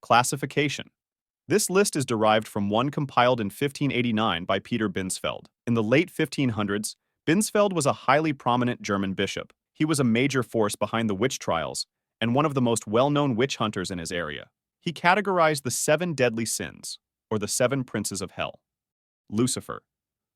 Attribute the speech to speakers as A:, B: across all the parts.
A: Classification. This list is derived from one compiled in 1589 by Peter Binsfeld. In the late 1500s, Binsfeld was a highly prominent German bishop. He was a major force behind the witch trials and one of the most well-known witch hunters in his area. He categorized the 7 deadly sins, or the 7 princes of hell. Lucifer.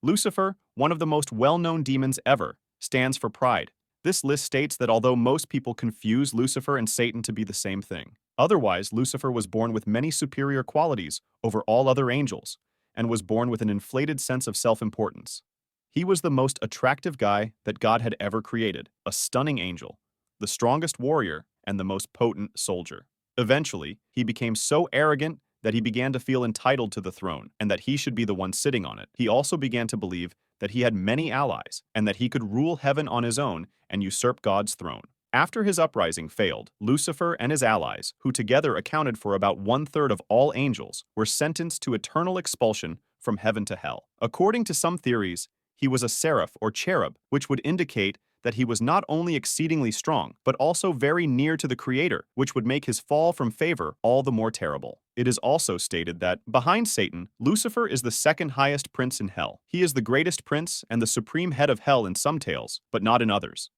A: Lucifer, one of the most well-known demons ever, stands for pride. This list states that although most people confuse Lucifer and Satan to be the same thing, otherwise Lucifer was born with many superior qualities over all other angels and was born with an inflated sense of self-importance. He was the most attractive guy that God had ever created, a stunning angel, the strongest warrior, and the most potent soldier. Eventually, he became so arrogant that he began to feel entitled to the throne and that he should be the one sitting on it. He also began to believe that he had many allies and that he could rule heaven on his own and usurp God's throne. After his uprising failed, Lucifer and his allies, who together accounted for about 1/3 of all angels, were sentenced to eternal expulsion from heaven to hell. According to some theories, he was a seraph or cherub, which would indicate that he was not only exceedingly strong, but also very near to the Creator, which would make his fall from favor all the more terrible. It is also stated that, behind Satan, Lucifer is the second highest prince in hell. He is the greatest prince and the supreme head of hell in some tales, but not in others.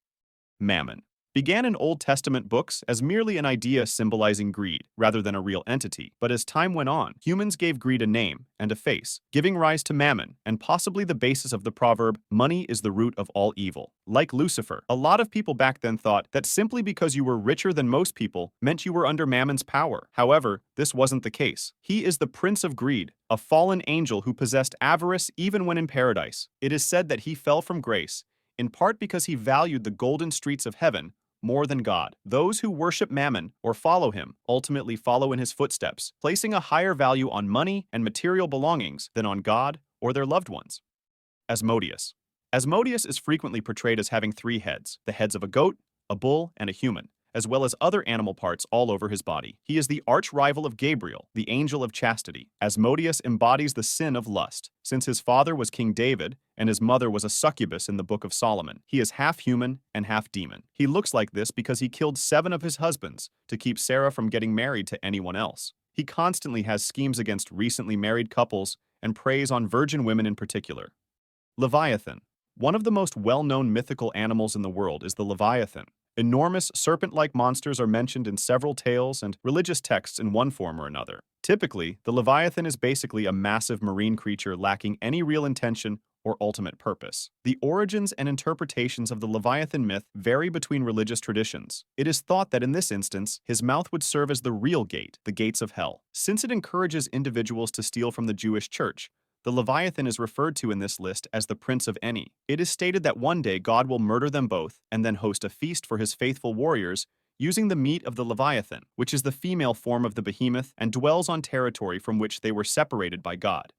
A: Mammon began in Old Testament books as merely an idea symbolizing greed, rather than a real entity. But as time went on, humans gave greed a name and a face, giving rise to Mammon, and possibly the basis of the proverb, money is the root of all evil. Like Lucifer, a lot of people back then thought that simply because you were richer than most people meant you were under Mammon's power. However, this wasn't the case. He is the prince of greed, a fallen angel who possessed avarice even when in paradise. It is said that he fell from grace, in part because he valued the golden streets of heaven more than God. Those who worship Mammon or follow him ultimately follow in his footsteps, placing a higher value on money and material belongings than on God or their loved ones. Asmodeus. Asmodeus is frequently portrayed as having 3 heads, the heads of a goat, a bull, and a human, as well as other animal parts all over his body. He is the arch-rival of Gabriel, the angel of chastity. Asmodeus embodies the sin of lust, since his father was King David and his mother was a succubus in the Book of Solomon. He is half human and half demon. He looks like this because he killed 7 of his husbands to keep Sarah from getting married to anyone else. He constantly has schemes against recently married couples and preys on virgin women in particular. Leviathan. One of the most well-known mythical animals in the world is the Leviathan. Enormous serpent-like monsters are mentioned in several tales and religious texts in one form or another. Typically, the Leviathan is basically a massive marine creature lacking any real intention or ultimate purpose. The origins and interpretations of the Leviathan myth vary between religious traditions. It is thought that in this instance, his mouth would serve as the real gate, the gates of hell. Since it encourages individuals to steal from the Jewish church, the Leviathan is referred to in this list as the Prince of Any. It is stated that one day God will murder them both and then host a feast for his faithful warriors using the meat of the Leviathan, which is the female form of the behemoth and dwells on territory from which they were separated by God.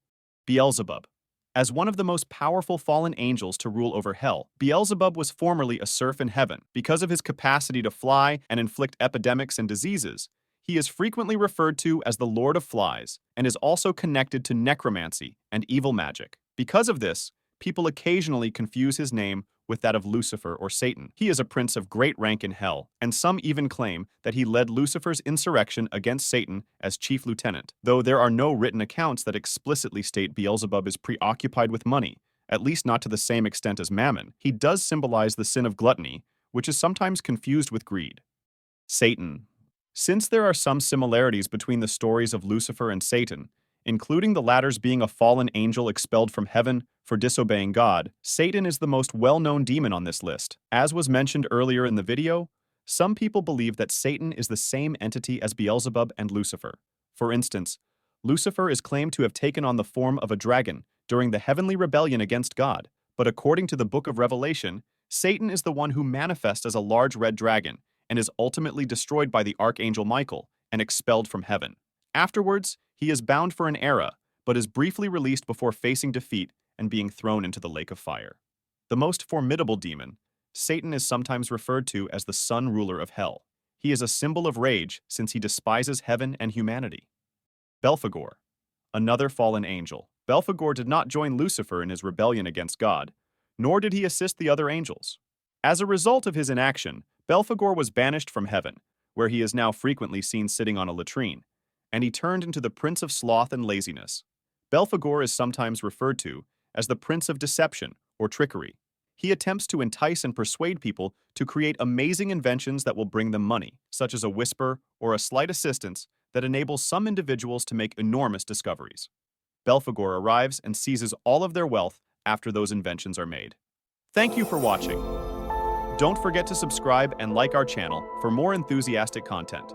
A: Beelzebub. As one of the most powerful fallen angels to rule over hell, Beelzebub was formerly a serf in heaven. Because of his capacity to fly and inflict epidemics and diseases, he is frequently referred to as the Lord of Flies and is also connected to necromancy and evil magic. Because of this, people occasionally confuse his name with that of Lucifer or Satan. He is a prince of great rank in hell, and some even claim that he led Lucifer's insurrection against Satan as chief lieutenant. Though there are no written accounts that explicitly state Beelzebub is preoccupied with money, at least not to the same extent as Mammon, he does symbolize the sin of gluttony, which is sometimes confused with greed. Satan. Since there are some similarities between the stories of Lucifer and Satan, including the latter's being a fallen angel expelled from heaven for disobeying God, Satan is the most well-known demon on this list. As was mentioned earlier in the video, some people believe that Satan is the same entity as Beelzebub and Lucifer. For instance, Lucifer is claimed to have taken on the form of a dragon during the heavenly rebellion against God, but according to the Book of Revelation, Satan is the one who manifests as a large red dragon and is ultimately destroyed by the archangel Michael and expelled from heaven. Afterwards, he is bound for an era, but is briefly released before facing defeat and being thrown into the lake of fire. The most formidable demon, Satan is sometimes referred to as the sun ruler of hell. He is a symbol of rage since he despises heaven and humanity. Belphegor, another fallen angel. Belphegor did not join Lucifer in his rebellion against God, nor did he assist the other angels. As a result of his inaction, Belphegor was banished from heaven, where he is now frequently seen sitting on a latrine. and he turned into the Prince of Sloth and Laziness. Belphegor is sometimes referred to as the Prince of Deception or Trickery. He attempts to entice and persuade people to create amazing inventions that will bring them money, such as a whisper or a slight assistance that enables some individuals to make enormous discoveries. Belphegor arrives and seizes all of their wealth after those inventions are made. Thank you for watching. Don't forget to subscribe and like our channel for more enthusiastic content.